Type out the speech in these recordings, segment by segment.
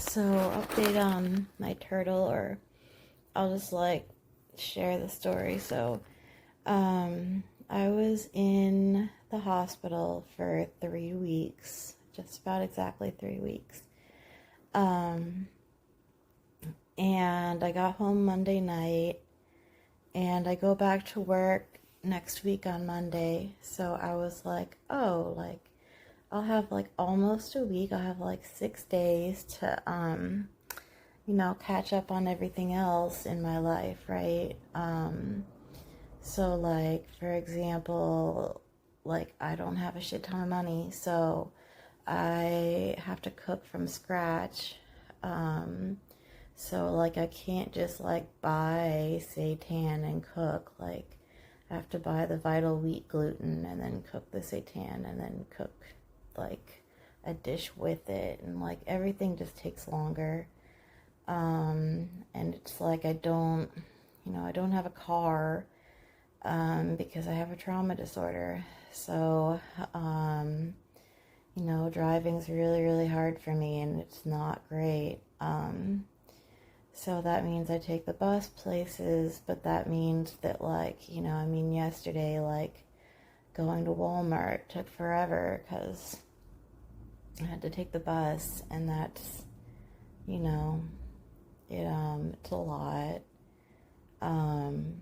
So, update on my turtle, or I'll just share the story. I was in the hospital for 3 weeks, just about exactly 3 weeks. Um, and I got home Monday night, and I go back to work next week on Monday. So I was like, oh, I'll have almost a week. I'll have 6 days to catch up on everything else in my life, right? So for example, I don't have a shit ton of money, so I have to cook from scratch. So I can't just buy seitan and cook. I have to buy the Vital Wheat gluten and then cook the seitan and then cook a dish with it, and everything just takes longer. And it's I don't have a car, because I have a trauma disorder. So, driving's really, really hard for me, and it's not great. So that means I take the bus places, but that means that yesterday, going to Walmart took forever because I had to take the bus, and that's, it's a lot. And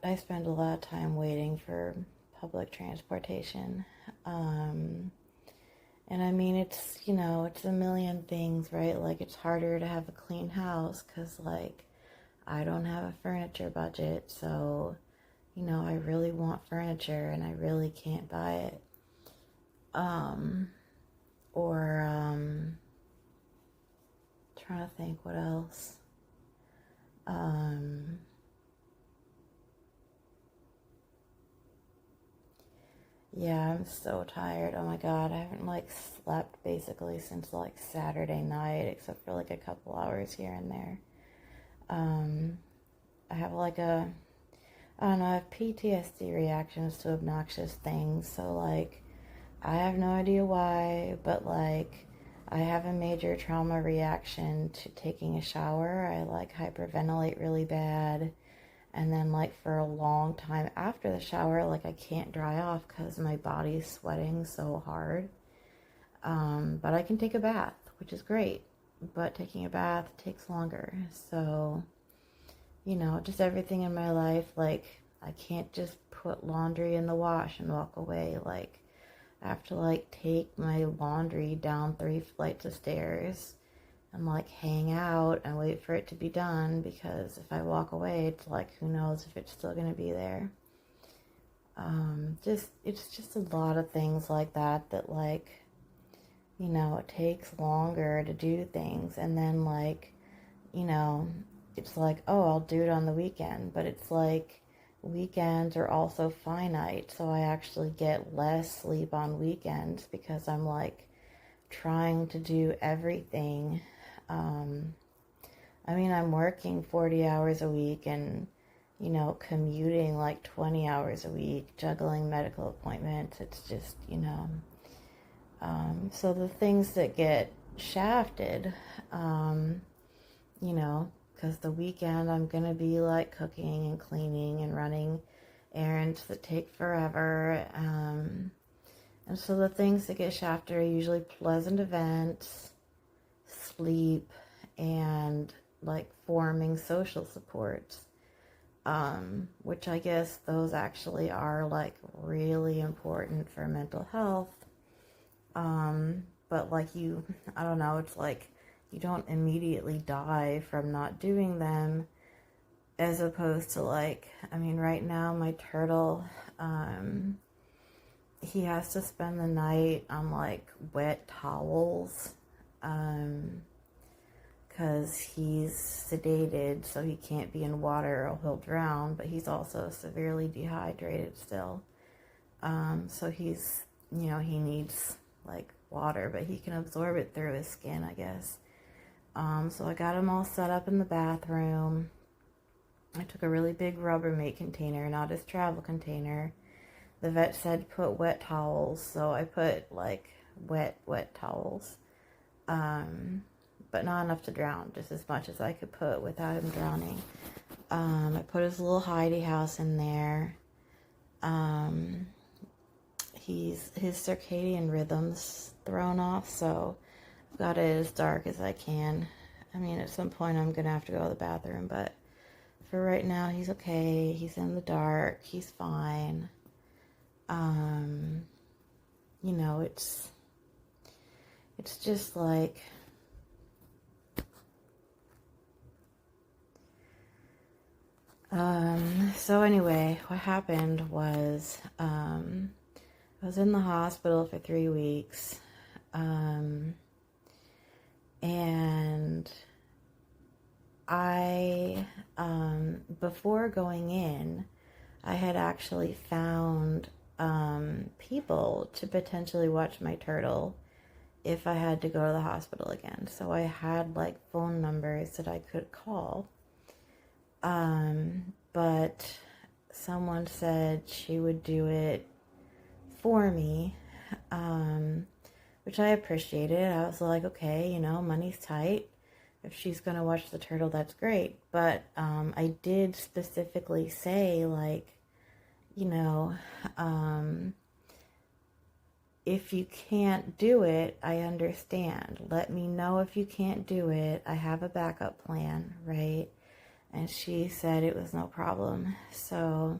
I spend a lot of time waiting for public transportation. And it's a million things, right? It's harder to have a clean house because, I don't have a furniture budget. So, I really want furniture and I really can't buy it. Trying to think what else. Yeah, I'm so tired. Oh my God, I haven't slept basically since Saturday night, except for a couple hours here and there. I have I don't know, I have PTSD reactions to obnoxious things, so I have no idea why, but I have a major trauma reaction to taking a shower. I hyperventilate really bad. And then for a long time after the shower, I can't dry off because my body's sweating so hard. But I can take a bath, which is great. But taking a bath takes longer. So, just everything in my life, I can't just put laundry in the wash and walk away. I have to take my laundry down 3 flights of stairs and hang out and wait for it to be done, because if I walk away, it's who knows if it's still going to be there. It's just a lot of things like that it takes longer to do things, and then it's oh, I'll do it on the weekend, but it's weekends are also finite, so I actually get less sleep on weekends because I'm trying to do everything. I'm working 40 hours a week and, commuting 20 hours a week, juggling medical appointments. It's just, so the things that get shafted, because the weekend I'm going to be cooking and cleaning and running errands that take forever. And so the things that get shafted are usually pleasant events, sleep, and forming social supports, which I guess those actually are really important for mental health. But I don't know, it's you don't immediately die from not doing them, as opposed to right now my turtle, he has to spend the night on wet towels, because he's sedated, so he can't be in water or he'll drown, but he's also severely dehydrated still. So he's, he needs water, but he can absorb it through his skin, I guess. So I got him all set up in the bathroom. I took a really big Rubbermaid container, not his travel container. The vet said put wet towels, so I put wet towels. but not enough to drown, just as much as I could put without him drowning. I put his little hidey house in there. His circadian rhythm's thrown off, so I've got it as dark as I can. I mean, at some point I'm gonna have to go to the bathroom, but for right now he's okay. He's in the dark. He's fine. You know, it's just like, so anyway, what happened was, I was in the hospital for 3 weeks, and I, before going in, I had actually found, people to potentially watch my turtle if I had to go to the hospital again. So I had like phone numbers that I could call. But someone said she would do it for me, which I appreciated. I was like, okay, you know, money's tight. If she's gonna watch the turtle, that's great. But I did specifically say, like, you know, if you can't do it, I understand. Let me know if you can't do it. I have a backup plan, right? And she said it was no problem. So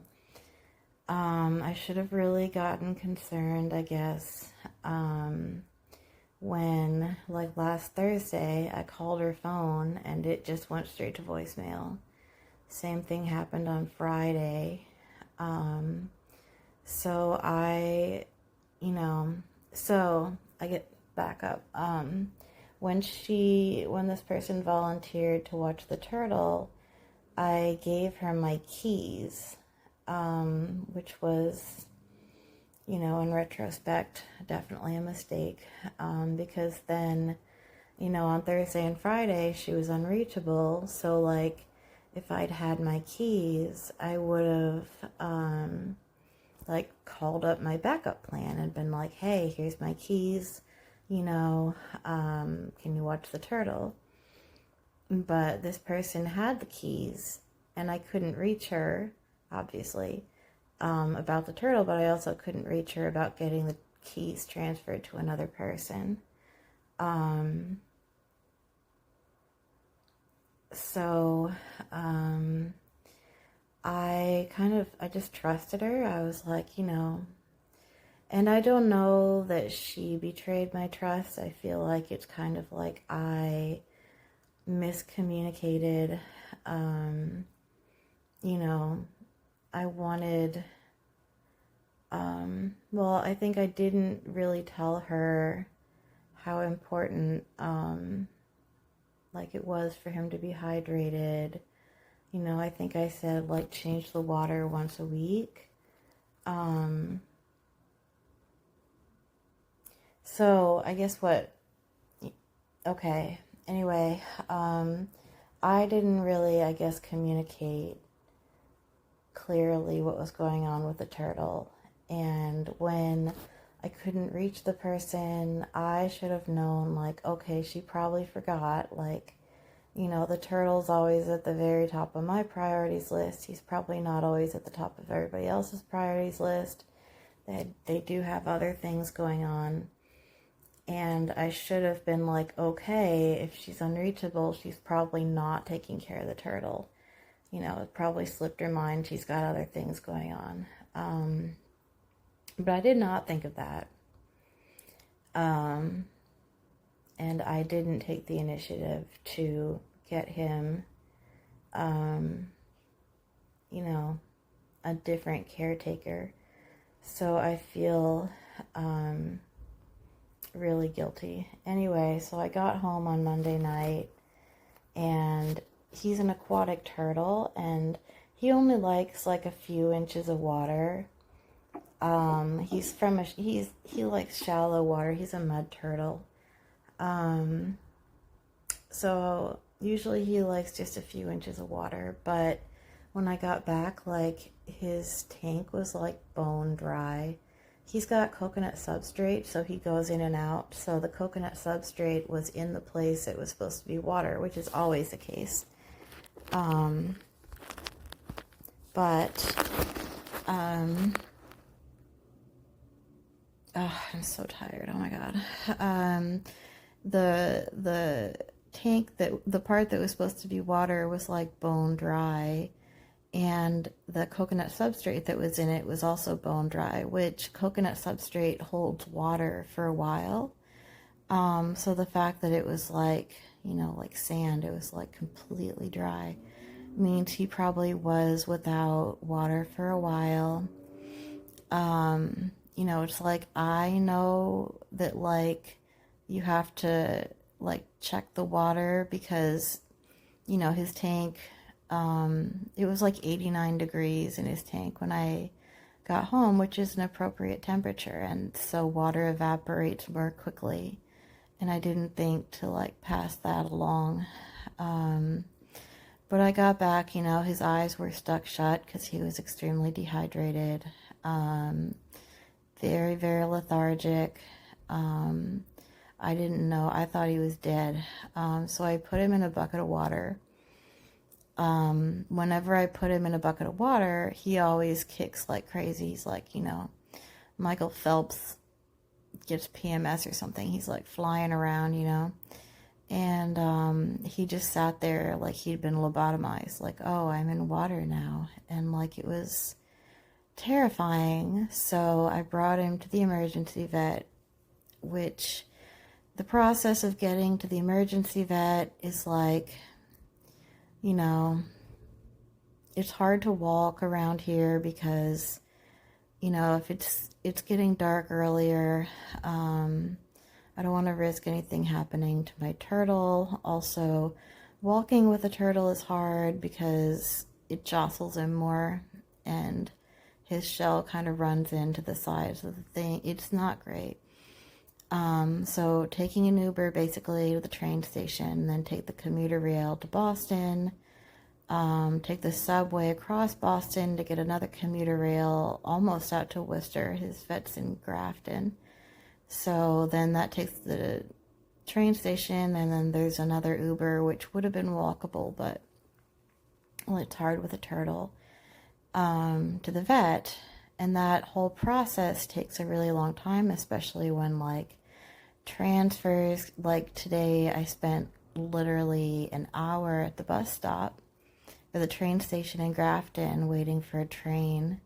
I should have really gotten concerned, I guess, when, like last Thursday, I called her phone and it just went straight to voicemail. Same thing happened on Friday. So I get back up. When this person volunteered to watch the turtle, I gave her my keys, which was, you know, in retrospect, definitely a mistake, because then, you know, on Thursday and Friday, she was unreachable. So, like, if I'd had my keys, I would have, like, called up my backup plan and been like, hey, here's my keys, you know, can you watch the turtle? But this person had the keys, and I couldn't reach her, obviously, about the turtle, but I also couldn't reach her about getting the keys transferred to another person. So I just trusted her. I was like, you know, and I don't know that she betrayed my trust. I feel like it's kind of like I miscommunicated. You know, I wanted, well, I think I didn't really tell her how important, like, it was for him to be hydrated. You know, I think I said, like, change the water once a week. So I guess okay, anyway, I didn't really, I guess, communicate clearly what was going on with the turtle. And when I couldn't reach the person, I should have known, like, okay, she probably forgot, like, you know, the turtle's always at the very top of my priorities list. He's probably not always at the top of everybody else's priorities list. They do have other things going on. And I should have been like, okay, if she's unreachable, she's probably not taking care of the turtle. You know, it probably slipped her mind. She's got other things going on. But I did not think of that. And I didn't take the initiative to get him, you know, a different caretaker. So I feel really guilty. Anyway, so I got home on Monday night, and he's an aquatic turtle, and he only likes like a few inches of water. He likes shallow water. He's a mud turtle. So usually he likes just a few inches of water, but when I got back, like, his tank was like bone dry. he's got coconut substrate, so he goes in and out. So the coconut substrate was in the place it was supposed to be water, which is always the case. I'm so tired. Oh my God. The tank, that the part that was supposed to be water was like bone dry, and the coconut substrate that was in it was also bone dry, which coconut substrate holds water for a while. So the fact that it was like, like sand, it was like completely dry, means he probably was without water for a while. It's like, I know that like you have to like check the water because, his tank, it was like 89 degrees in his tank when I got home, which is an appropriate temperature. And so water evaporates more quickly. And I didn't think to like pass that along. But I got back, his eyes were stuck shut because he was extremely dehydrated. Very, very lethargic. I didn't know. I thought he was dead. So I put him in a bucket of water. Whenever I put him in a bucket of water, he always kicks like crazy. He's like, Michael Phelps gets PMS or something. He's like flying around, and he just sat there like he'd been lobotomized, like, oh, I'm in water now. And like it was terrifying. So I brought him to the emergency vet, which the process of getting to the emergency vet is like, it's hard to walk around here because, if it's getting dark earlier, I don't want to risk anything happening to my turtle. Also, walking with a turtle is hard because it jostles him more and his shell kind of runs into the sides of the thing. It's not great. So taking an Uber basically to the train station, then take the commuter rail to Boston, take the subway across Boston to get another commuter rail almost out to Worcester. His vet's in Grafton. So then that takes the train station, and then there's another Uber, which would have been walkable, but well, it's hard with a turtle, to the vet. And that whole process takes a really long time, especially when like transfers, like today I spent literally an hour at the bus stop or the train station in Grafton waiting for a train.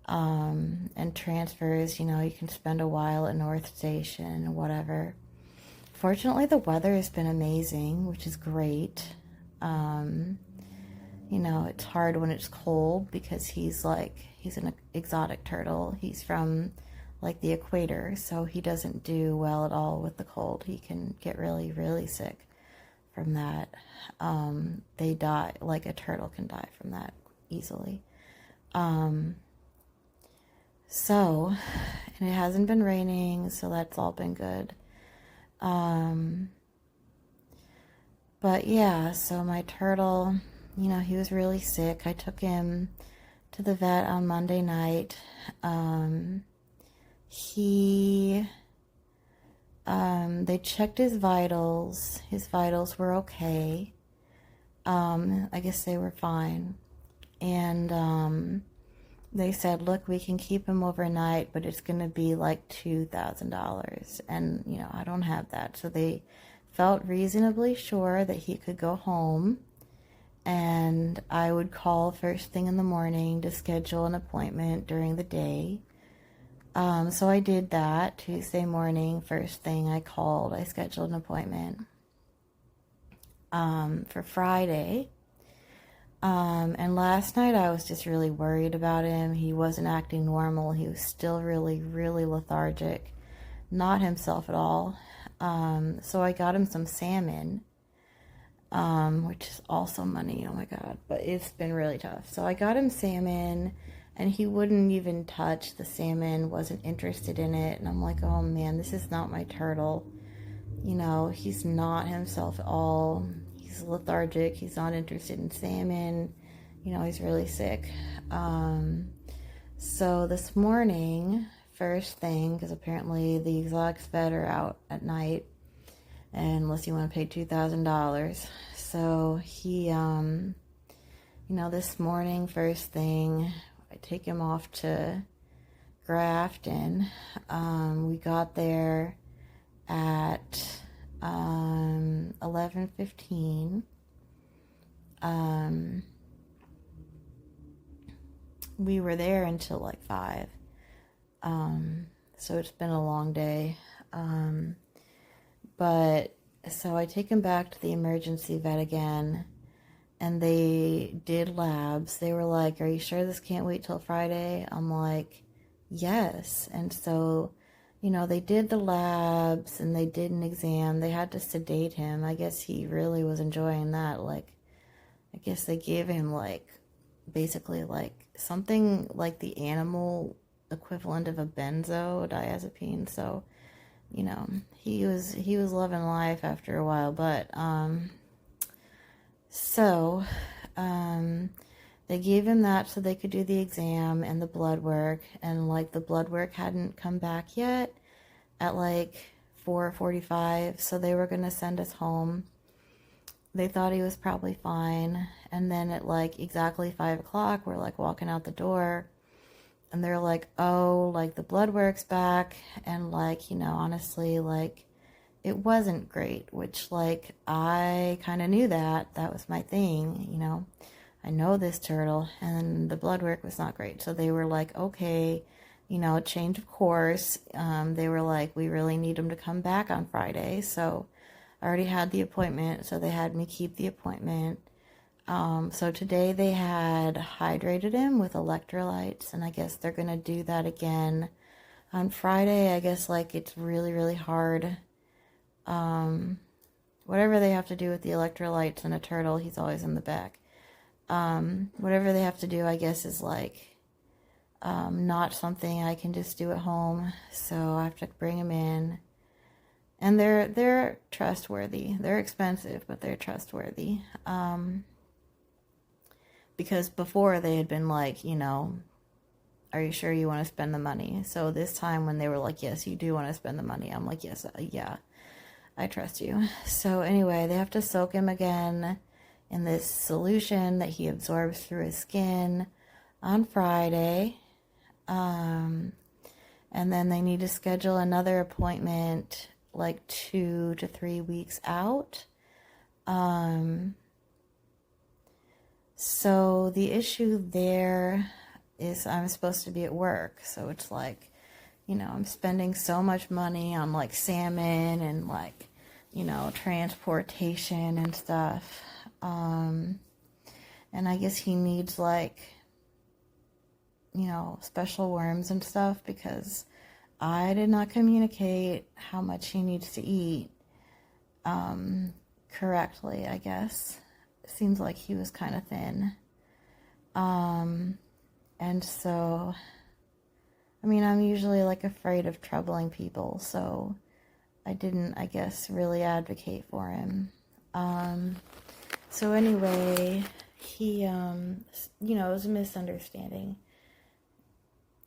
And transfers, you can spend a while at North Station or whatever. Fortunately, the weather has been amazing, which is great. It's hard when it's cold because he's an exotic turtle. He's from like the equator, so he doesn't do well at all with the cold. He can get really, really sick from that. They die, like a turtle can die from that easily. So, and it hasn't been raining, so that's all been good. But yeah, so my turtle, he was really sick. I took him to the vet on Monday night. They checked his vitals. His vitals were okay. I guess they were fine. And, they said, look, we can keep him overnight, but it's going to be like $2,000. And, I don't have that. So they felt reasonably sure that he could go home. And I would call first thing in the morning to schedule an appointment during the day. So I did that. Tuesday morning, first thing I called, I scheduled an appointment for Friday. And last night I was just really worried about him. He wasn't acting normal. He was still really, really lethargic. Not himself at all. So I got him some salmon, which is also money. Oh my God. But it's been really tough. So I got him salmon, and he wouldn't even touch the salmon, wasn't interested in it. And I'm like, oh man, this is not my turtle. He's not himself at all. He's lethargic. He's not interested in salmon. He's really sick. So this morning, first thing, because apparently the exotics vet are out at night, unless you want to pay $2,000. So he, this morning, first thing, I take him off to Grafton. We got there at 11:15. We were there until like 5. So it's been a long day. But so I take him back to the emergency vet again, and they did labs. They were like, "Are you sure this can't wait till Friday?" I'm like, "Yes." And so, they did the labs and they did an exam. They had to sedate him. I guess he really was enjoying that. Like, I guess they gave him basically something like the animal equivalent of a benzodiazepine. So, he was loving life after a while. But they gave him that so they could do the exam and the blood work, and the blood work hadn't come back yet at 4:45, so they were going to send us home. They thought he was probably fine, and then at exactly 5 o'clock, we're walking out the door, and they're like, "Oh, the blood work's back," and honestly, it wasn't great, which I kind of knew that was my thing. I know this turtle, and the blood work was not great. So they were like, "Okay, change of course." They were like, "We really need him to come back on Friday." So I already had the appointment, so they had me keep the appointment. So today they had hydrated him with electrolytes, and I guess they're going to do that again on Friday. I guess it's really, really hard. Whatever they have to do with the electrolytes in a turtle, he's always in the back. Whatever they have to do, I guess, is not something I can just do at home. So I have to bring him in, and they're trustworthy. They're expensive, but they're trustworthy. Because before they had been like, "Are you sure you want to spend the money?" So this time when they were like, "Yes, you do want to spend the money," I'm like, "Yes, yeah, I trust you." So anyway, they have to soak him again in this solution that he absorbs through his skin on Friday. And then they need to schedule another appointment 2 to 3 weeks out. So the issue there is I'm supposed to be at work. So it's I'm spending so much money on salmon and transportation and stuff. And I guess he needs special worms and stuff, because I did not communicate how much he needs to eat correctly, I guess. It seems like he was kind of thin. And so, I'm usually afraid of troubling people, so I didn't, I guess, really advocate for him. So anyway, he, it was a misunderstanding,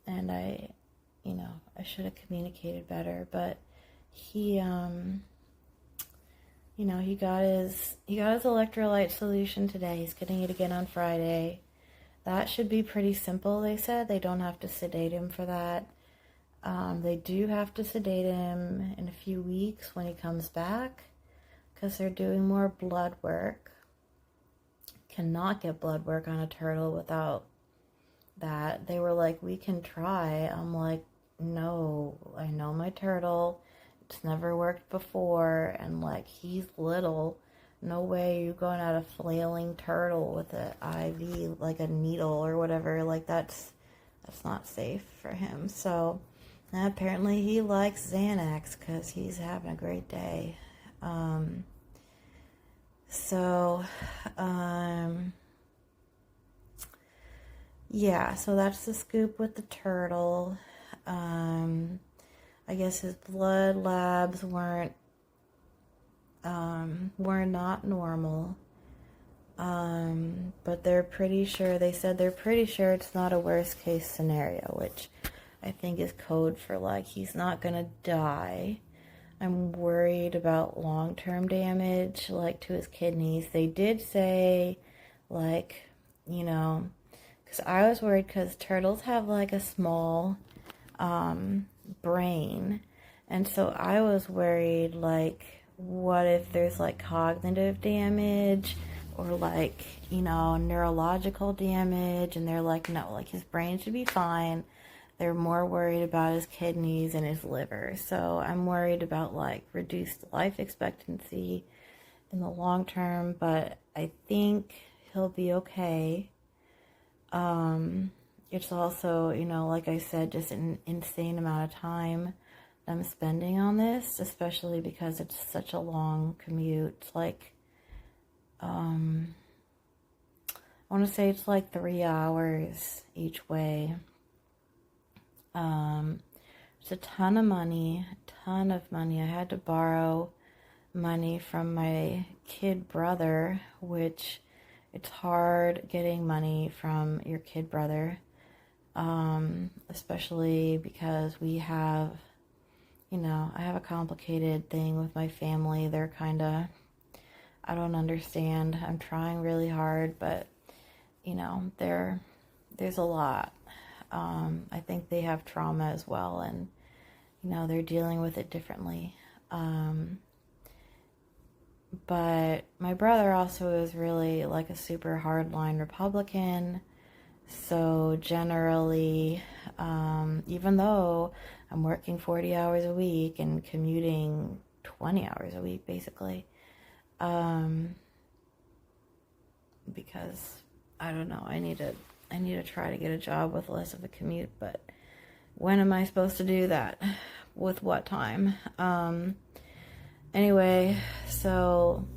and I should have communicated better, but he, he got his electrolyte solution today. He's getting it again on Friday. That should be pretty simple, they said. They don't have to sedate him for that. They do have to sedate him in a few weeks when he comes back, because they're doing more blood work. Cannot get blood work on a turtle without that. They were like, "We can try." I'm like, "No, I know my turtle. It's never worked before, and he's little. No way you going at a flailing turtle with an IV, a needle or whatever. That's not safe for him." So apparently he likes Xanax because he's having a great day. Yeah, so that's the scoop with the turtle. I guess his blood labs were not normal. But they said they're pretty sure it's not a worst case scenario, which I think is code for like he's not gonna die. I'm worried about long-term damage, like to his kidneys. They did say, like, you know, because I was worried because turtles have like a small brain. And so I was worried, like, what if there's like cognitive damage or like, you know, neurological damage? And they're like, no, like his brain should be fine. They're more worried about his kidneys and his liver. So I'm worried about like reduced life expectancy in the long term, but I think he'll be okay. It's also, you know, like I said, just an insane amount of time I'm spending on this, especially because it's such a long commute. It's like, I want to say it's like 3 hours each way. It's a ton of money, ton of money. I had to borrow money from my kid brother, which it's hard getting money from your kid brother, especially because we have, you know, I have a complicated thing with my family. They're kind of, I don't understand. I'm trying really hard, but, you know, there's a lot. I think they have trauma as well, and, you know, they're dealing with it differently. But my brother also is really like a super hardline Republican. So generally, even though I'm working 40 hours a week and commuting 20 hours a week, basically, because I don't know, I need to try to get a job with less of a commute, but when am I supposed to do that? With what time? Anyway, so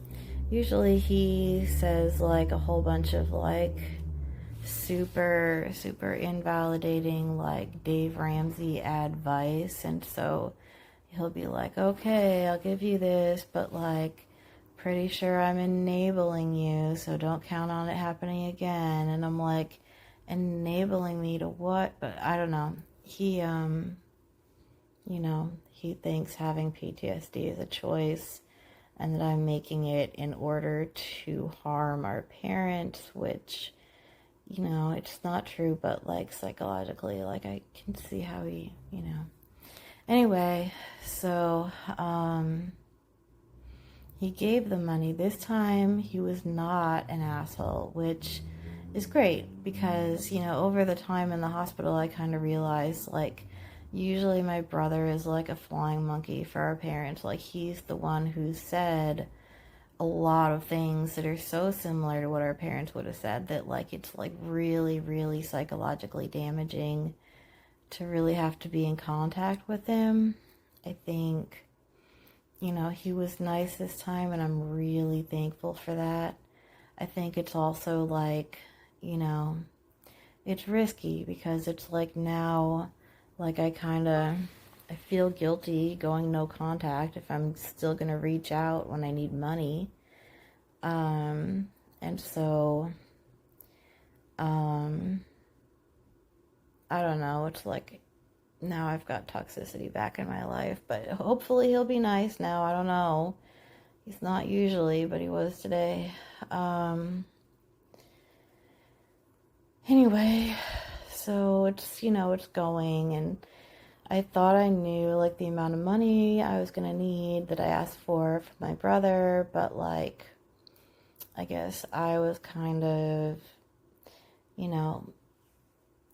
usually he says like a whole bunch of like super, super invalidating, like Dave Ramsey advice. And so he'll be like, okay, I'll give you this, but like, pretty sure I'm enabling you, so don't count on it happening again. And I'm like, enabling me to what? But I don't know. He, you know, he thinks having PTSD is a choice and that I'm making it in order to harm our parents, which, you know, it's not true, but like psychologically, like I can see how he, you know. Anyway, so he gave the money. This time he was not an asshole, which is great because, you know, over the time in the hospital, I kind of realized like usually my brother is like a flying monkey for our parents. Like he's the one who said a lot of things that are so similar to what our parents would have said that like it's like really, really psychologically damaging to really have to be in contact with him. I think, you know, he was nice this time and I'm really thankful for that. I think it's also like, you know, it's risky because it's like now, like I feel guilty going no contact if I'm still going to reach out when I need money. And so, I don't know, it's like now I've got toxicity back in my life, but hopefully he'll be nice now. I don't know. He's not usually, but he was today. Anyway, so it's, you know, it's going, and I thought I knew like the amount of money I was gonna need that I asked for my brother, but like I guess I was kind of, you know,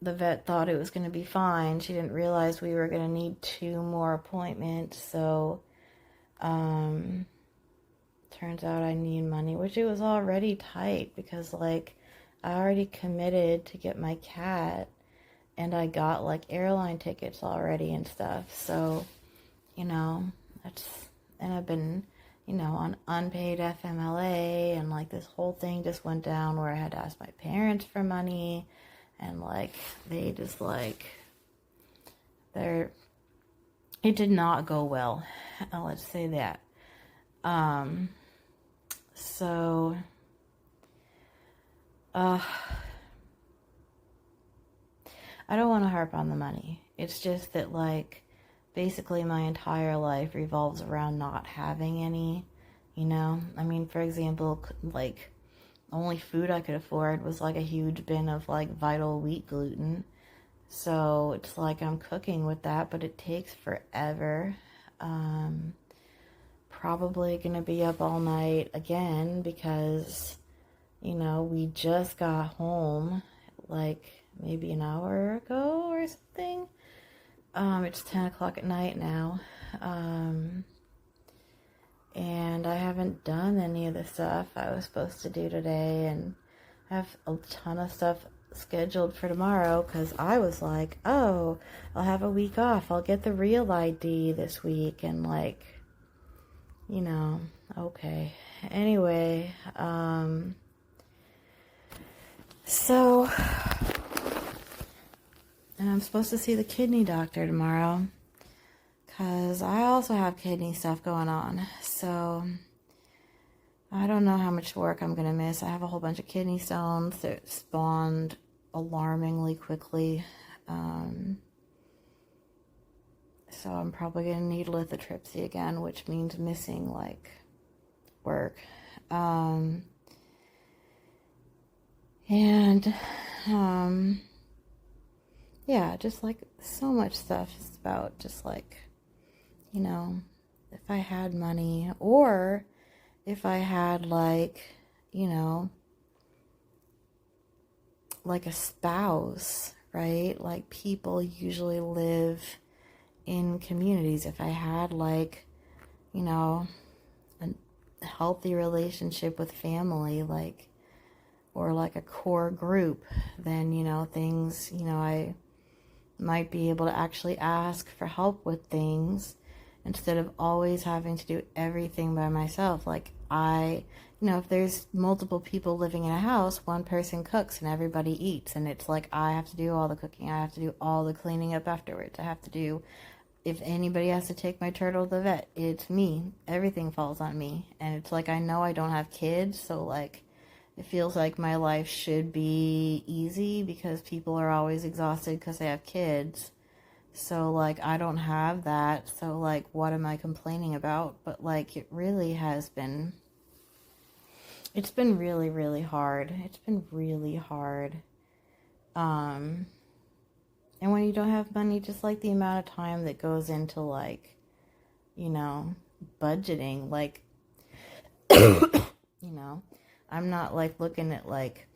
the vet thought it was going to be fine. She didn't realize we were going to need 2 more appointments. So, turns out I need money, which it was already tight because, like, I already committed to get my cat and I got, like, airline tickets already and stuff. So, you know, and I've been, you know, on unpaid FMLA, and, like, this whole thing just went down where I had to ask my parents for money. And, like, they just, like, it did not go well. Let's say that. So, I don't want to harp on the money. It's just that, like, basically my entire life revolves around not having any, you know? I mean, for example, like, only food I could afford was, like, a huge bin of, like, Vital Wheat gluten. So it's like I'm cooking with that, but it takes forever. Probably gonna be up all night again because, you know, we just got home like maybe an hour ago or something. It's 10 o'clock at night now. And I haven't done any of the stuff I was supposed to do today, and I have a ton of stuff scheduled for tomorrow because I was like, oh, I'll have a week off. I'll get the real ID this week, and like, you know, okay. Anyway, so, and I'm supposed to see the kidney doctor tomorrow because I also have kidney stuff going on. So I don't know how much work I'm going to miss. I have a whole bunch of kidney stones that spawned alarmingly quickly. So I'm probably going to need lithotripsy again, which means missing, like, work. Yeah, just, like, so much stuff is about just, like, you know, if I had money, or if I had, like, you know, like a spouse, right? Like, people usually live in communities. If I had, like, you know, a healthy relationship with family, like, or like a core group, then, you know, things, you know, I might be able to actually ask for help with things instead of always having to do everything by myself. Like, you know, if there's multiple people living in a house, one person cooks and everybody eats, and it's like I have to do all the cooking, I have to do all the cleaning up afterwards, I have to do, if anybody has to take my turtle to the vet, it's me. Everything falls on me. And it's like, I know I don't have kids, so like, it feels like my life should be easy because people are always exhausted because they have kids. So, like, I don't have that. So, like, what am I complaining about? But, like, it really has been... It's been really, really hard. It's been really hard. And when you don't have money, just, like, the amount of time that goes into, like, you know, budgeting. Like, you know, I'm not, like, looking at, like,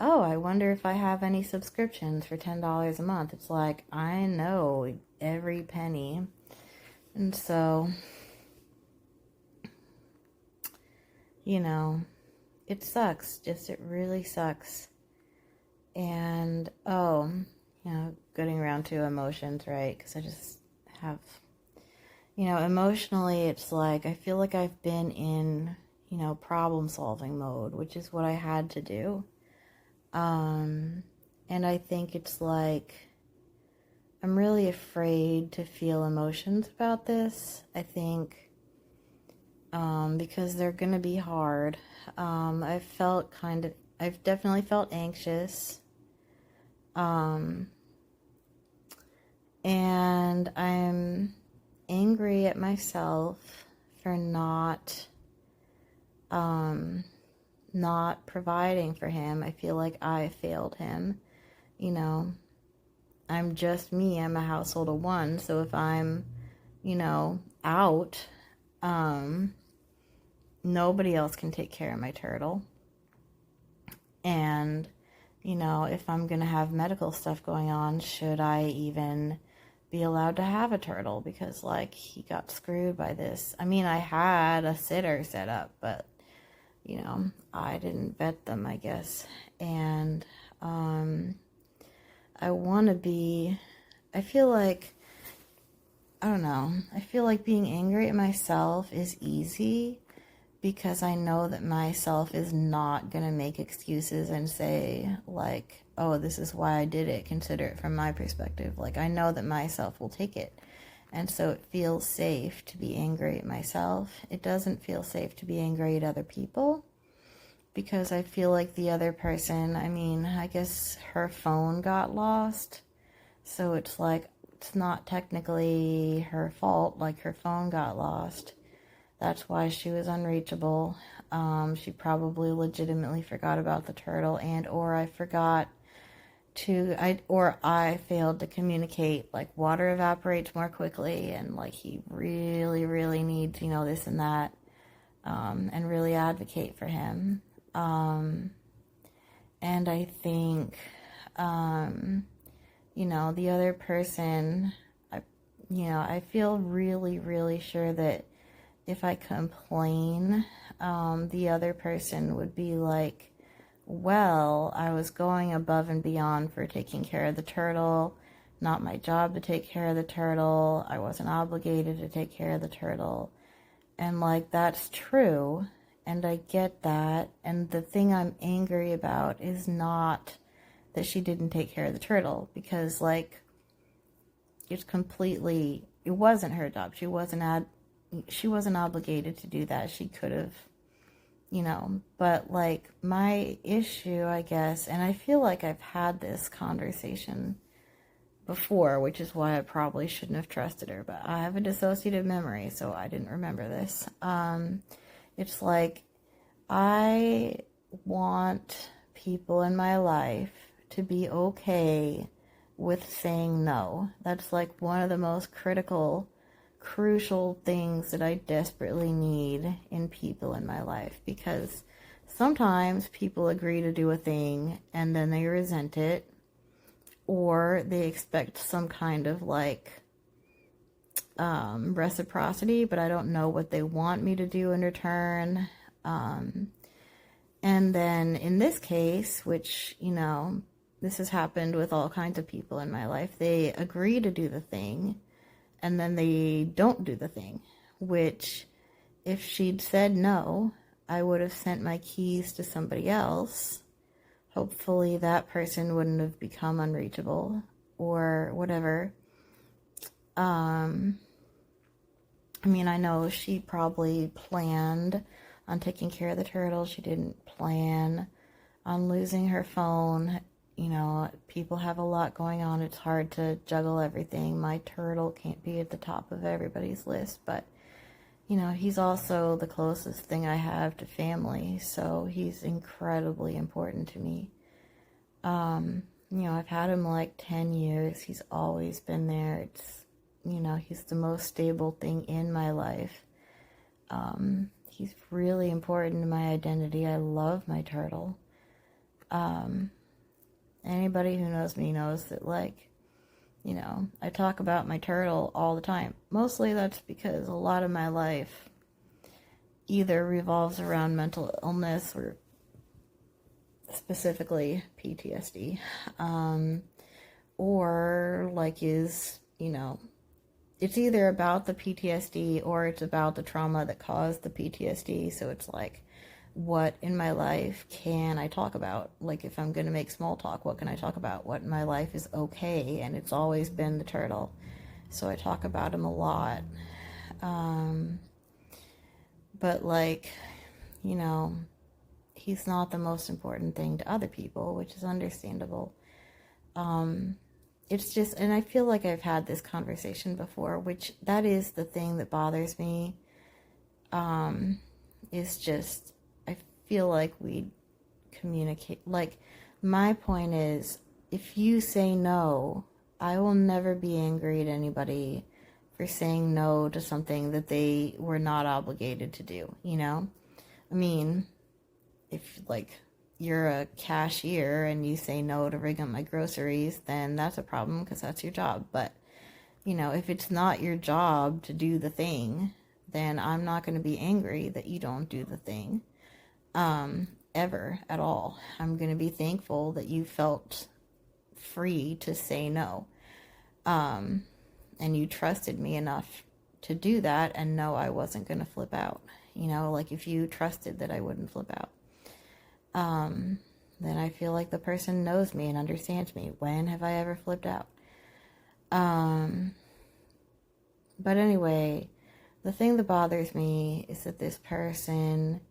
oh, I wonder if I have any subscriptions for $10 a month. It's like, I know every penny. And so, you know, it sucks. Just, it really sucks. And, you know, getting around to emotions, right? Because I just have, you know, emotionally, it's like, I feel like I've been in, you know, problem-solving mode, which is what I had to do. And I think it's like, I'm really afraid to feel emotions about this. I think, because they're gonna be hard. I've definitely felt anxious. And I'm angry at myself for not providing for him. I feel like I failed him. You know, I'm just me. I'm a household of one. So if I'm, you know, out, nobody else can take care of my turtle. And, you know, if I'm going to have medical stuff going on, should I even be allowed to have a turtle? Because, like, he got screwed by this. I mean, I had a sitter set up, but, you know, I didn't vet them, I guess. And, I feel like, I don't know, I feel like being angry at myself is easy because I know that myself is not going to make excuses and say, like, oh, this is why I did it, consider it from my perspective. Like, I know that myself will take it. And so it feels safe to be angry at myself. It doesn't feel safe to be angry at other people because I feel like the other person, I mean, I guess her phone got lost. So it's like, it's not technically her fault, like her phone got lost. That's why she was unreachable. She probably legitimately forgot about the turtle, and or I failed to communicate, like water evaporates more quickly and like he really, really needs, this and that, and really advocate for him. And I think, the other person, I feel really, really sure that if I complain, the other person would be like, well, I was going above and beyond for taking care of the turtle. Not my job to take care of the turtle. I wasn't obligated to take care of the turtle. And like, that's true. And I get that. And the thing I'm angry about is not that she didn't take care of the turtle, because like, it wasn't her job. She wasn't obligated to do that. She could have, but like, my issue, I guess, and I feel like I've had this conversation before, which is why I probably shouldn't have trusted her, but I have a dissociative memory, so I didn't remember this. It's like, I want people in my life to be okay with saying no. That's like one of the most crucial things that I desperately need in people in my life, because sometimes people agree to do a thing and then they resent it, or they expect some kind of like reciprocity, but I don't know what they want me to do in return. And then in this case, which, this has happened with all kinds of people in my life, they agree to do the thing and then they don't do the thing, which if she'd said no, I would have sent my keys to somebody else. Hopefully that person wouldn't have become unreachable or whatever. I know she probably planned on taking care of the turtle. She didn't plan on losing her phone. People have a lot going on. It's hard to juggle everything. My turtle can't be at the top of everybody's list, but, he's also the closest thing I have to family, so he's incredibly important to me. I've had him like 10 years. He's always been there. It's, he's the most stable thing in my life. He's really important to my identity. I love my turtle. Anybody who knows me knows that, like, I talk about my turtle all the time. Mostly that's because a lot of my life either revolves around mental illness or specifically PTSD, or like it's either about the PTSD or it's about the trauma that caused the PTSD. So it's like, what in my life can I talk about? Like, if I'm going to make small talk, what can I talk about? What in my life is okay? And it's always been the turtle. So I talk about him a lot. But like, he's not the most important thing to other people, which is understandable. It's just, and I feel like I've had this conversation before, which that is the thing that bothers me. Is just, I feel like we communicate. Like, my point is, if you say no, I will never be angry at anybody for saying no to something that they were not obligated to do, if like you're a cashier and you say no to ring up my groceries, then that's a problem because that's your job. But, if it's not your job to do the thing, then I'm not going to be angry that you don't do the thing, ever at all. I'm going to be thankful that you felt free to say no, and you trusted me enough to do that and know I wasn't going to flip out. Like, if you trusted that I wouldn't flip out, then I feel like the person knows me and understands me. When have I ever flipped out? But anyway, the thing that bothers me is that this person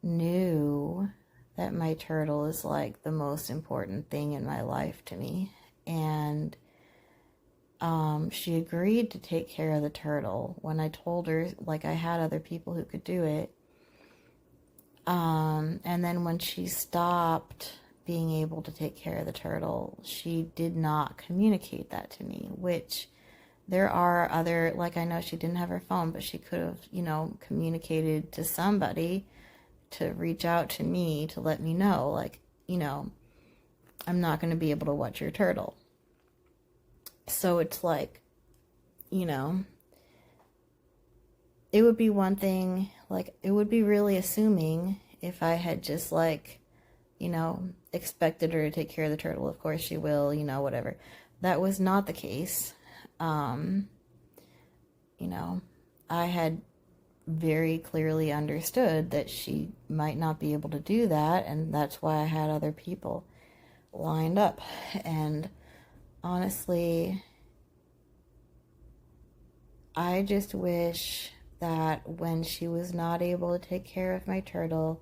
knew that my turtle is like the most important thing in my life to me. And She agreed to take care of the turtle when I told her, like, I had other people who could do it. And then when she stopped being able to take care of the turtle, she did not communicate that to me, which there are other, like, I know she didn't have her phone, but she could have, communicated to somebody to reach out to me to let me know, like, I'm not going to be able to watch your turtle. So it's like, it would be one thing, like, it would be really assuming if I had just, like, expected her to take care of the turtle. Of course she will, whatever. That was not the case. I had very clearly understood that she might not be able to do that, and that's why I had other people lined up. And honestly, I just wish that when she was not able to take care of my turtle,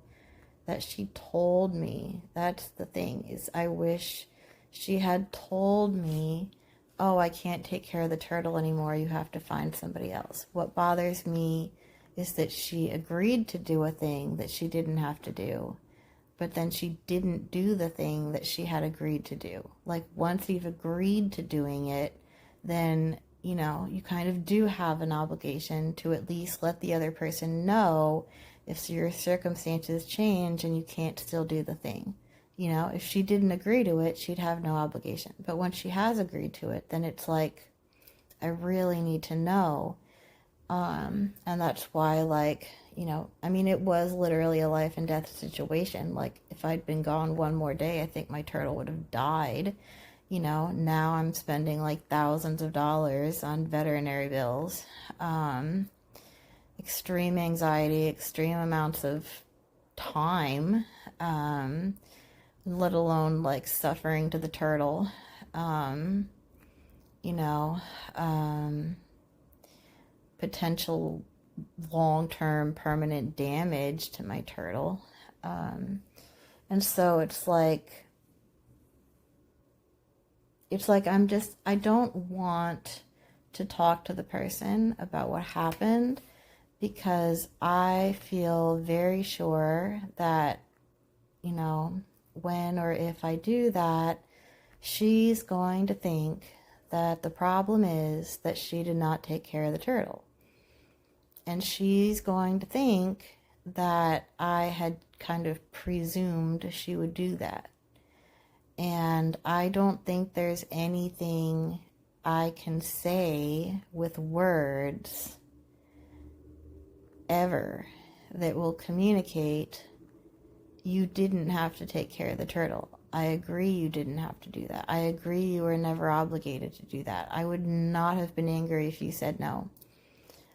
that she told me. That's the thing, is I wish she had told me, oh, I can't take care of the turtle anymore, you have to find somebody else. What bothers me is that she agreed to do a thing that she didn't have to do, but then she didn't do the thing that she had agreed to do. Like, once you've agreed to doing it, then, you kind of do have an obligation to at least let the other person know if your circumstances change and you can't still do the thing. If she didn't agree to it, she'd have no obligation. But when she has agreed to it, then it's like, I really need to know. And that's why, like, it was literally a life and death situation. Like, if I'd been gone one more day, I think my turtle would have died. Now I'm spending like thousands of dollars on veterinary bills. Extreme anxiety, extreme amounts of time, let alone like suffering to the turtle. Potential long-term permanent damage to my turtle. And so it's like I don't want to talk to the person about what happened, because I feel very sure that, when or if I do that, she's going to think that the problem is that she did not take care of the turtle. And she's going to think that I had kind of presumed she would do that. And I don't think there's anything I can say with words ever that will communicate, you didn't have to take care of the turtle. I agree you didn't have to do that. I agree you were never obligated to do that. I would not have been angry if you said no.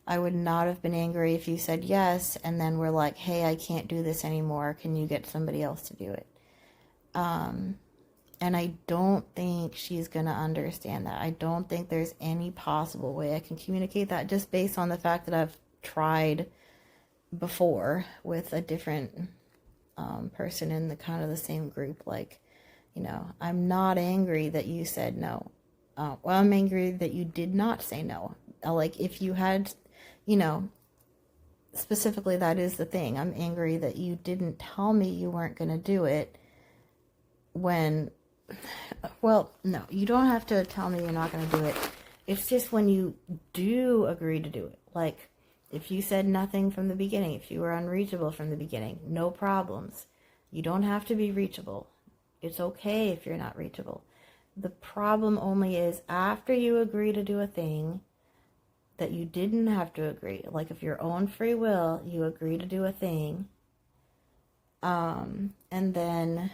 I would not have been angry if you said yes, and then we're like, hey, I can't do this anymore. Can you get somebody else to do it? And I don't think she's going to understand that. I don't think there's any possible way I can communicate that, just based on the fact that I've tried before with a different person in the kind of the same group. Like, I'm not angry that you said no. Well, I'm angry that you did not say no. Like, if you had, specifically, that is the thing. I'm angry that you didn't tell me you weren't going to do it when, well, no, you don't have to tell me you're not going to do it. It's just when you do agree to do it. Like, if you said nothing from the beginning, if you were unreachable from the beginning, no problems. You don't have to be reachable. It's okay if you're not reachable. The problem only is after you agree to do a thing that you didn't have to agree. Like, if your own free will, you agree to do a thing, and then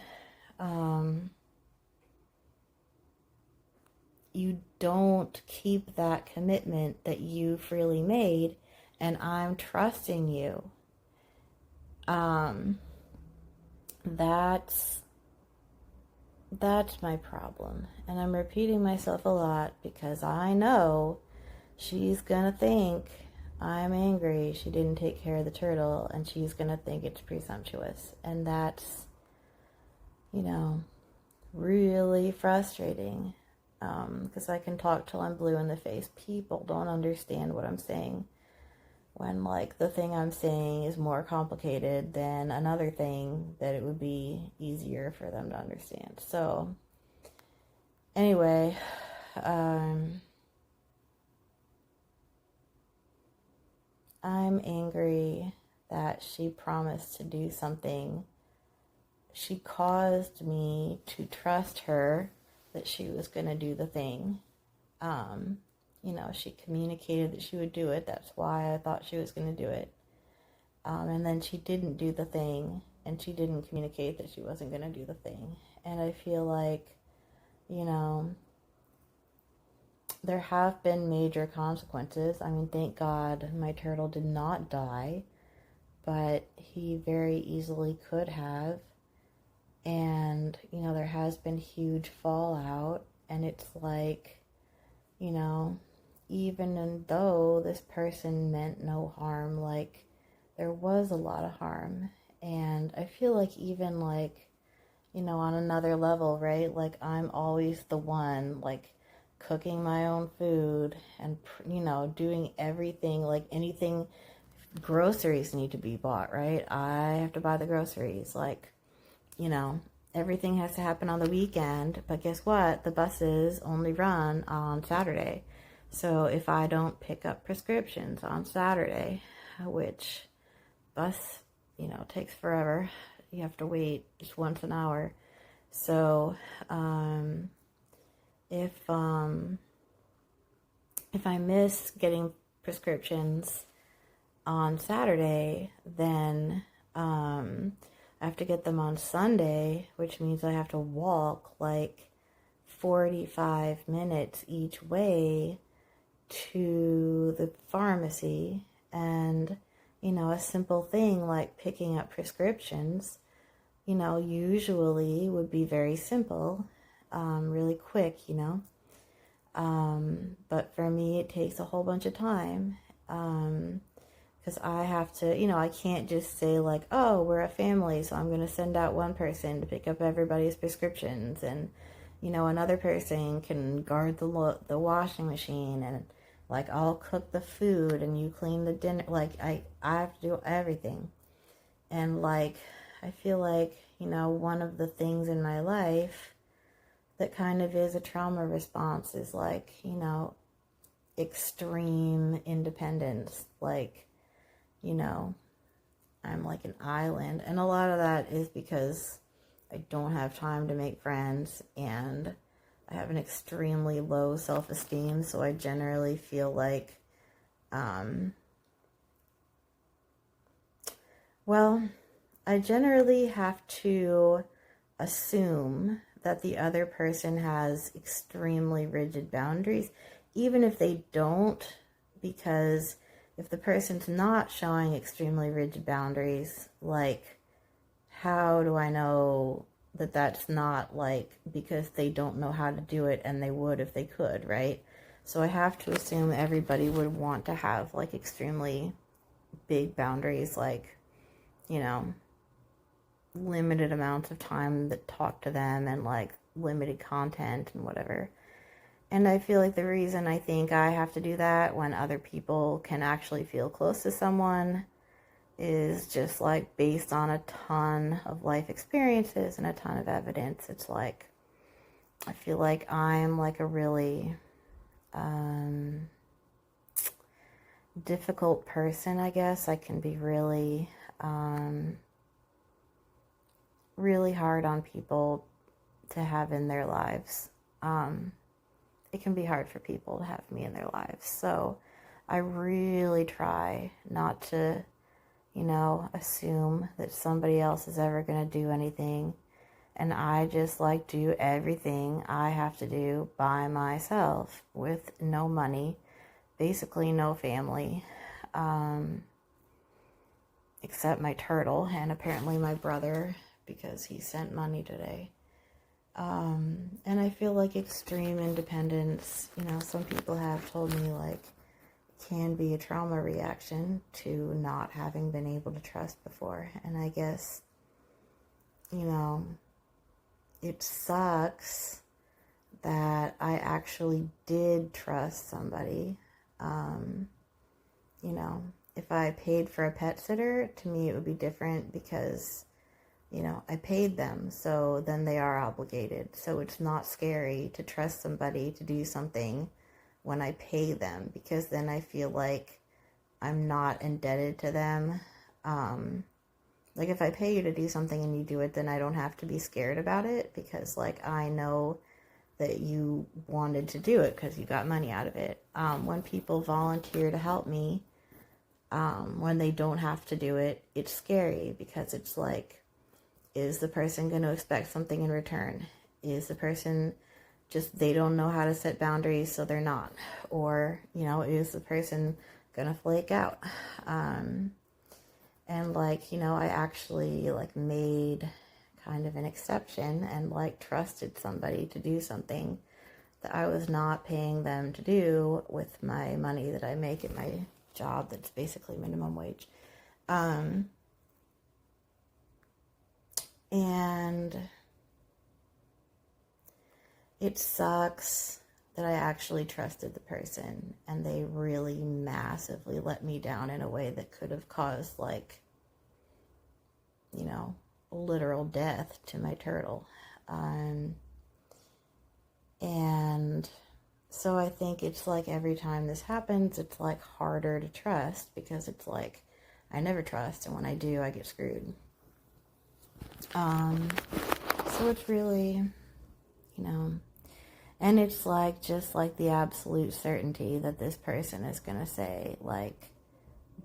you don't keep that commitment that you freely made, and I'm trusting you. That's my problem. And I'm repeating myself a lot because I know she's gonna think I'm angry she didn't take care of the turtle, and she's gonna think it's presumptuous. And that's, really frustrating. because I can talk till I'm blue in the face. People don't understand what I'm saying when, like, the thing I'm saying is more complicated than another thing that it would be easier for them to understand. So, anyway, I'm angry that she promised to do something. She caused me to trust her that she was going to do the thing. She communicated that she would do it. That's why I thought she was going to do it. And then she didn't do the thing, and she didn't communicate that she wasn't going to do the thing. And I feel like, there have been major consequences. I mean, thank God my turtle did not die, but he very easily could have. And, there has been huge fallout, and it's like, even though this person meant no harm, like, there was a lot of harm. And I feel like even, like, on another level, right? Like, I'm always the one, like, cooking my own food and, doing everything, like, anything, groceries need to be bought, right? I have to buy the groceries, like, everything has to happen on the weekend, but guess what? The buses only run on Saturday. So if I don't pick up prescriptions on Saturday, which bus, takes forever, you have to wait just once an hour. So if I miss getting prescriptions on Saturday, then I have to get them on Sunday, which means I have to walk like 45 minutes each way to the pharmacy. And, a simple thing like picking up prescriptions, usually would be very simple, really quick, But for me, it takes a whole bunch of time. Because I have to, I can't just say like, oh, we're a family, so I'm going to send out one person to pick up everybody's prescriptions, and, another person can guard the washing machine, and, like, I'll cook the food and you clean the dinner. Like, I have to do everything. And, like, I feel like, one of the things in my life that kind of is a trauma response is, like, extreme independence. Like, I'm like an island. And a lot of that is because I don't have time to make friends, and I have an extremely low self-esteem, so I generally feel like, I generally have to assume that the other person has extremely rigid boundaries, even if they don't, because if the person's not showing extremely rigid boundaries, like, how do I know that that's not, like, because they don't know how to do it and they would if they could, right? So I have to assume everybody would want to have, like, extremely big boundaries, like, limited amounts of time that talk to them, and, like, limited content and whatever. And I feel like the reason I think I have to do that when other people can actually feel close to someone is just, like, based on a ton of life experiences and a ton of evidence. It's like, I feel like I'm like a really difficult person, I guess. I can be really, really hard on people to have in their lives. It can be hard for people to have me in their lives. So I really try not to, assume that somebody else is ever going to do anything. And I just, like, do everything I have to do by myself with no money, basically no family, except my turtle and apparently my brother, because he sent money today. And I feel like extreme independence, some people have told me, like, can be a trauma reaction to not having been able to trust before. And I guess, it sucks that I actually did trust somebody. You know, if I paid for a pet sitter, to me it would be different because, you know, I paid them, so then they are obligated. So it's not scary to trust somebody to do something when I pay them, because then I feel like I'm not indebted to them. Like if I pay you to do something and you do it, then I don't have to be scared about it, because like I know that you wanted to do it because you got money out of it. When people volunteer to help me, when they don't have to do it, it's scary, because it's like, is the person going to expect something in return? Is the person just, they don't know how to set boundaries, so they're not? Or, you know, is the person going to flake out? And like, you know, I actually like made kind of an exception and like trusted somebody to do something that I was not paying them to do with my money that I make at my job that's basically minimum wage. And it sucks that I actually trusted the person and they really massively let me down in a way that could have caused, like, you know, literal death to my turtle. And so I think it's like every time this happens, it's like harder to trust, because it's like I never trust, and when I do, I get screwed. So it's really, you know, and it's like just like the absolute certainty that this person is going to say, like,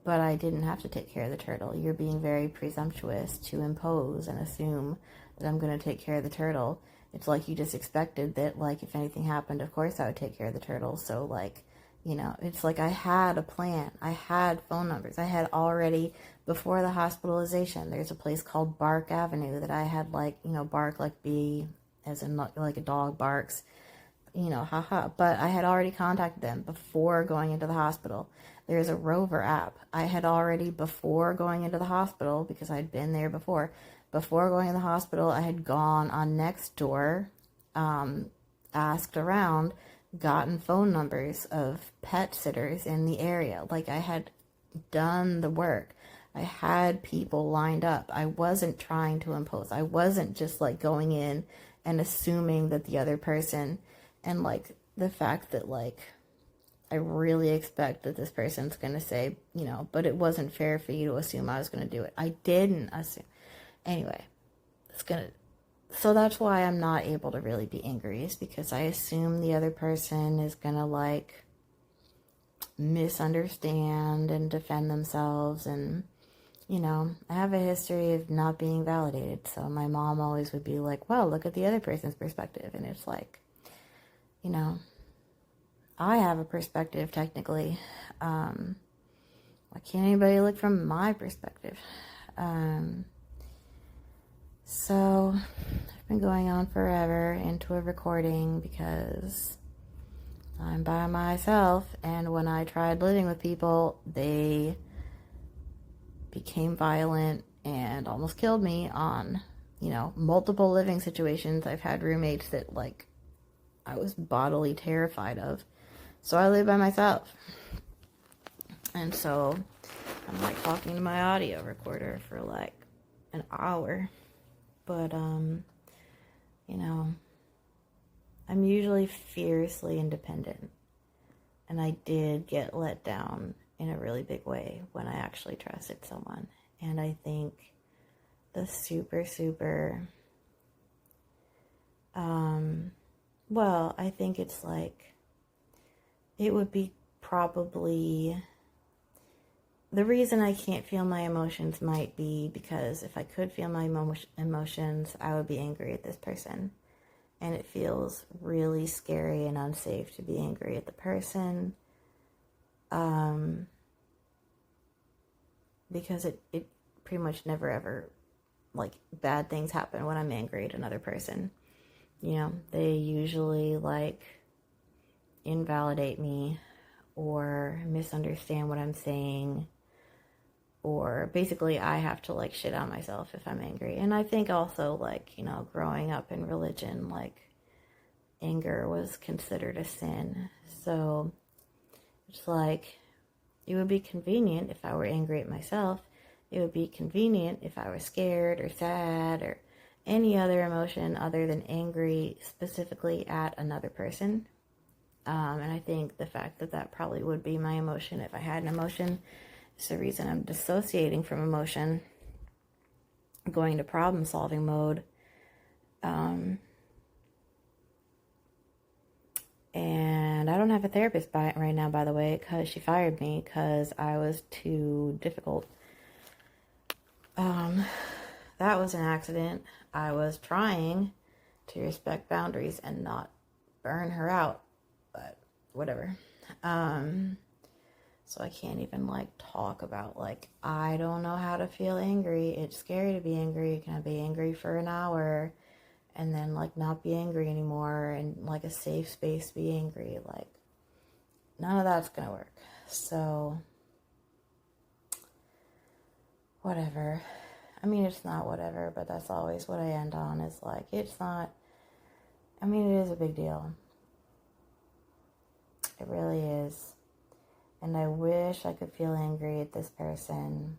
but I didn't have to take care of the turtle. You're being very presumptuous to impose and assume that I'm going to take care of the turtle. It's like you just expected that, like, if anything happened, of course I would take care of the turtle. So, like, you know, it's like I had a plan. I had phone numbers. I had already, before the hospitalization, there's a place called Bark Avenue that I had, like, you know, bark like B, as in like a dog barks, you know, haha. But I had already contacted them before going into the hospital. There's a Rover app. I had already, before going into the hospital, because I'd been there before going to the hospital, I had gone on Nextdoor, asked around, gotten phone numbers of pet sitters in the area. Like, I had done the work. I had people lined up. I wasn't trying to impose. I wasn't just like going in and assuming that the other person, and like the fact that like I really expect that this person's going to say, you know, but it wasn't fair for you to assume I was going to do it. I didn't assume. Anyway, so that's why I'm not able to really be angry, is because I assume the other person is going to like misunderstand and defend themselves. And, you know, I have a history of not being validated. So my mom always would be like, well, look at the other person's perspective. And it's like, you know, I have a perspective technically. Why can't anybody look from my perspective? So I've been going on forever into a recording because I'm by myself, and when I tried living with people, they became violent and almost killed me on, you know, multiple living situations. I've had roommates that like I was bodily terrified of. So I live by myself. And so I'm like talking to my audio recorder for like an hour. But, you know, I'm usually fiercely independent. And I did get let down in a really big way when I actually trusted someone. And I think the well, I think it's like, it would be probably, the reason I can't feel my emotions might be because if I could feel my emotions, I would be angry at this person. And it feels really scary and unsafe to be angry at the person. Because it pretty much never ever, like, bad things happen when I'm angry at another person. You know, they usually, like, invalidate me or misunderstand what I'm saying, or basically I have to like shit on myself if I'm angry. And I think also, like, you know, growing up in religion, like anger was considered a sin. So it's like, it would be convenient if I were angry at myself. It would be convenient if I was scared or sad or any other emotion other than angry specifically at another person. And I think the fact that that probably would be my emotion if I had an emotion is the reason I'm dissociating from emotion, going to problem solving mode. And I don't have a therapist right now, by the way, because she fired me because I was too difficult. That was an accident. I was trying to respect boundaries and not burn her out, but whatever. So I can't even like talk about like, I don't know how to feel angry. It's scary to be angry. Can I be angry for an hour and then like not be angry anymore and like a safe space to be angry? Like, none of that's gonna work. So whatever. I mean, it's not whatever, but that's always what I end on, is like, it's not, I mean, it is a big deal. It really is. And I wish I could feel angry at this person,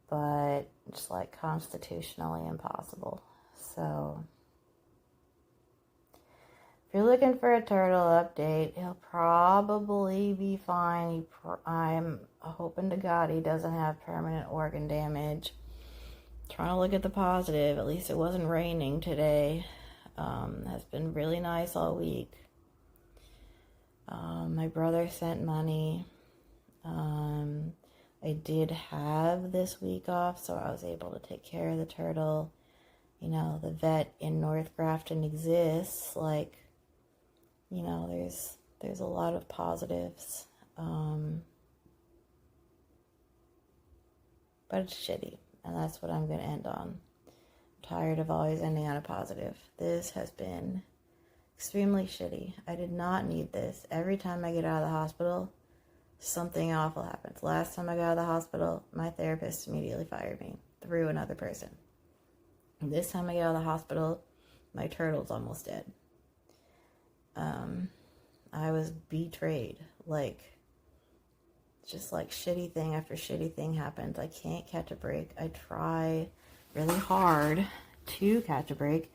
but it's like constitutionally impossible. So if you're looking for a turtle update, he'll probably be fine. I'm hoping to God he doesn't have permanent organ damage. Trying to look at the positive. At least it wasn't raining today. Has been really nice all week. My brother sent money. I did have this week off, so I was able to take care of the turtle. You know, the vet in North Grafton exists. Like, you know, there's a lot of positives. But it's shitty, and that's what I'm going to end on. I'm tired of always ending on a positive. This has been extremely shitty. I did not need this. Every time I get out of the hospital, something awful happens. Last time I got out of the hospital, my therapist immediately fired me through another person. And this time I get out of the hospital, my turtle's almost dead. I was betrayed. Like, just like shitty thing after shitty thing happens. I can't catch a break. I try really hard to catch a break.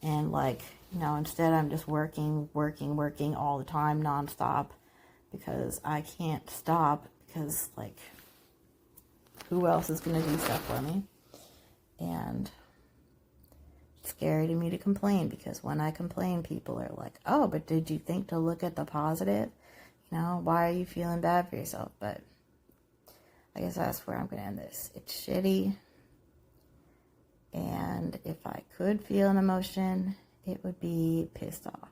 And like, you know, instead I'm just working all the time, nonstop. Because I can't stop. Because like, who else is going to do stuff for me? And it's scary to me to complain. Because when I complain, people are like, oh, but did you think to look at the positive? You know, why are you feeling bad for yourself? But I guess that's where I'm going to end this. It's shitty. And if I could feel an emotion, it would be pissed off.